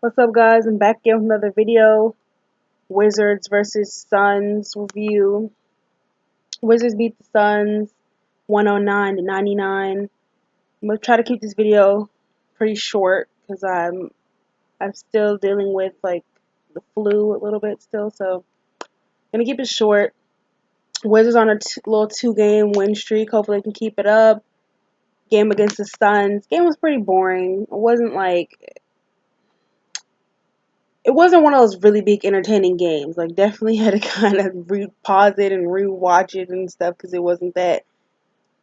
What's up, guys? I'm back again with another video. Wizards versus Suns review. Wizards beat the Suns 109 to 99. I'm gonna try to keep this video pretty short because I'm still dealing with like the flu a little bit still, so gonna keep it short. Wizards on a little 2-game win streak. Hopefully they can keep it up. Game against the Suns. Game was pretty boring. It wasn't one of those really big entertaining games. Like, definitely had to kind of pause it and re-watch it and stuff because it wasn't that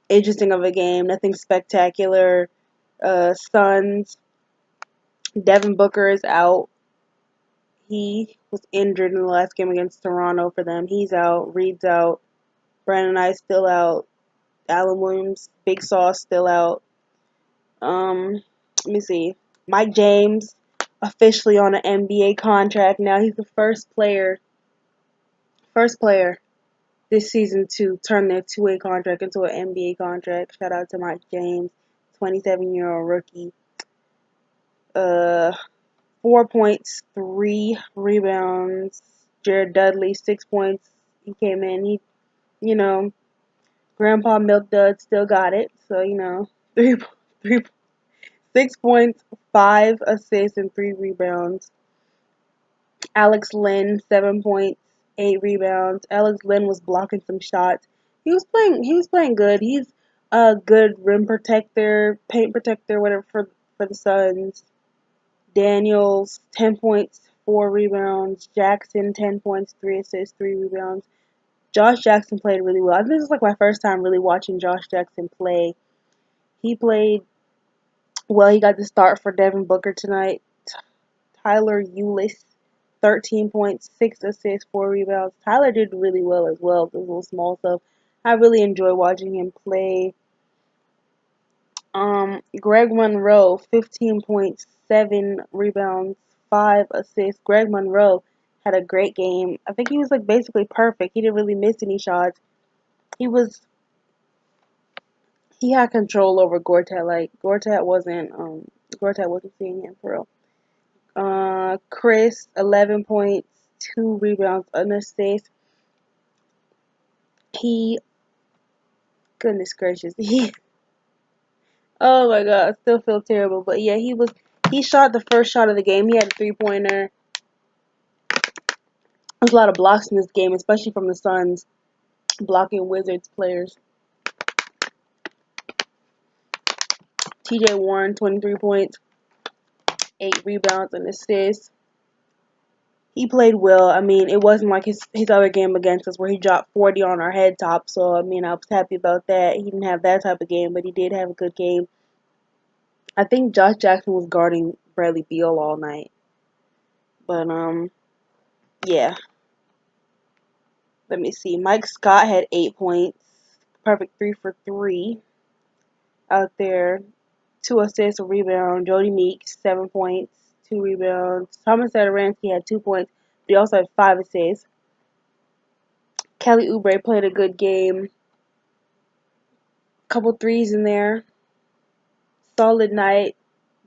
interesting of a game. Nothing spectacular. Suns. Devin Booker is out. He was injured in the last game against Toronto for them. He's out. Reed's out. Brandon Knight's still out. Allen Williams, Big Sauce still out. Let me see. Mike James officially on an NBA contract now. He's the first player this season to turn their two-way contract into an NBA contract. Shout out to Mike James, 27-year-old rookie. 4 points, 3 rebounds. Jared Dudley, 6 points. He came in. You know, Grandpa Milk Dud still got it. So, 6 points, 5 assists, and 3 rebounds. Alex Len, 7 points, 8 rebounds. Alex Len was blocking some shots. He was playing good. He's a good rim protector, paint protector, whatever for the Suns. Daniels, 10 points, 4 rebounds. Jackson, 10 points, 3 assists, 3 rebounds. Josh Jackson played really well. I think this is like my first time really watching Josh Jackson play. He played well. He got the start for Devin Booker tonight. Tyler Ulis, 13 points, 6 assists, 4 rebounds. Tyler did really well as well, the little small stuff. I really enjoy watching him play. Greg Monroe, 15 points, 7 rebounds, 5 assists. Greg Monroe had a great game. I think he was like basically perfect. He didn't really miss any shots. He had control over Gortat. Like Gortat wasn't seeing him for real. Chris, 11 points, 2 rebounds, an assist. Goodness gracious, oh my god, I still feel terrible. But yeah, he shot the first shot of the game. He had a 3-pointer. There's a lot of blocks in this game, especially from the Suns, blocking Wizards players. TJ Warren, 23 points, 8 rebounds, and assists. He played well. I mean, it wasn't like his other game against us where he dropped 40 on our head top. So, I mean, I was happy about that. He didn't have that type of game, but he did have a good game. I think Josh Jackson was guarding Bradley Beal all night. But, yeah. Let me see. Mike Scott had 8 points. Perfect 3 for 3 out there. 2 assists, a rebound. Jody Meeks, 7 points, 2 rebounds. Thomas Satoransky had 2 points, but he also had 5 assists. Kelly Oubre played a good game. Couple threes in there. Solid night.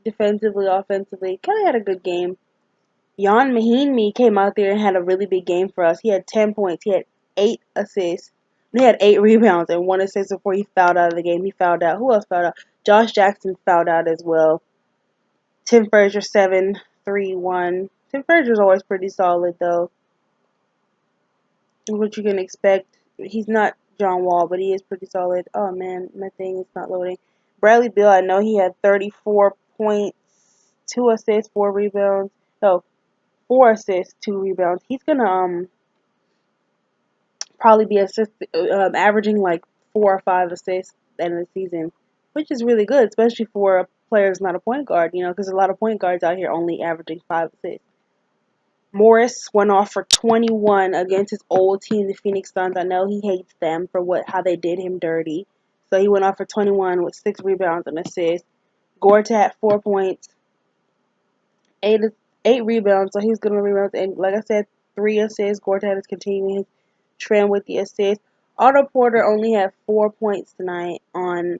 Defensively, offensively. Kelly had a good game. Jan Mahinmi came out there and had a really big game for us. He had 10 points. He had 8 assists. He had 8 rebounds and 1 assist before he fouled out of the game. He fouled out. Who else fouled out? Josh Jackson fouled out as well. Tim Frazier, 7, 3, 1. Tim Frazier's always pretty solid, though. What you can expect. He's not John Wall, but he is pretty solid. Oh, man, my thing is not loading. Bradley Beal, I know he had 34 points, 2 assists, 4 rebounds. No, 4 assists, 2 rebounds. He's going to probably be averaging like 4 or 5 assists at the end of the season, which is really good, especially for a player who's not a point guard, because a lot of point guards out here only averaging 5 assists. Morris went off for 21 against his old team, the Phoenix Suns. I know he hates them for how they did him dirty. So he went off for 21 with 6 rebounds and assists. Gortat, 4 points, 8 rebounds. So he's good on rebounds. And like I said, 3 assists. Gortat is continuing his trend with the assists. Otto Porter only had 4 points tonight on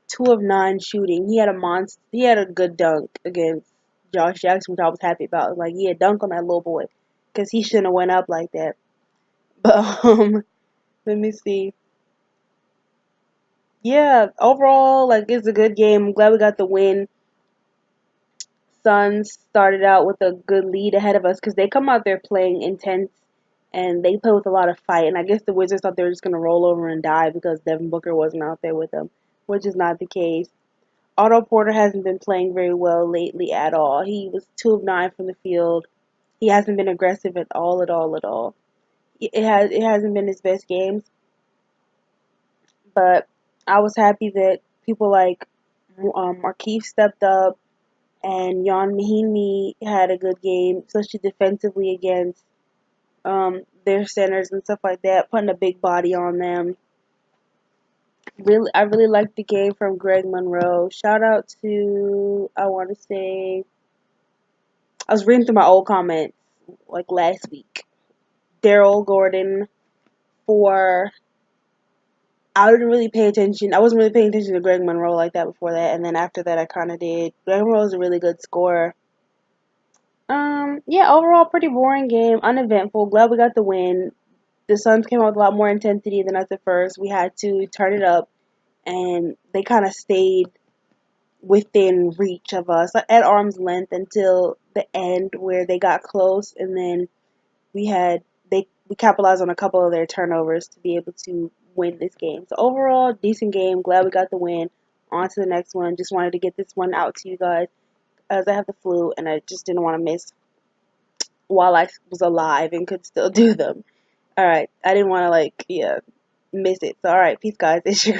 2 of 9 shooting. He had a good dunk against Josh Jackson, which I was happy about. Like, yeah, dunk on that little boy, because he shouldn't have went up like that. But let me see. Yeah, overall, like it's a good game. I'm glad we got the win. Suns started out with a good lead ahead of us because they come out there playing intense and they play with a lot of fight. And I guess the Wizards thought they were just gonna roll over and die because Devin Booker wasn't out there with them, which is not the case. Otto Porter hasn't been playing very well lately at all. He was 2 of 9 from the field. He hasn't been aggressive at all, at all, at all. It hasn't been his best games, but I was happy that people like Markeith stepped up and Jan Mahinmi had a good game, especially defensively against their centers and stuff like that, putting a big body on them. Really, I really liked the game from Greg Monroe. Shout out to, I want to say, I was reading through my old comments like last week. Daryl Gordon for, I didn't really pay attention. I wasn't really paying attention to Greg Monroe like that before that, and then after that, I kind of did. Greg Monroe is a really good scorer. Yeah, overall, pretty boring game, uneventful. Glad we got the win. The Suns came out with a lot more intensity than us at first. We had to turn it up, and they kind of stayed within reach of us, at arm's length until the end, where they got close, and then we had we capitalized on a couple of their turnovers to be able to win this game. So overall, decent game. Glad we got the win. On to the next one. Just wanted to get this one out to you guys as I have the flu, and I just didn't want to miss while I was alive and could still do them. All right, I didn't want to miss it. So all right, peace, guys. It's your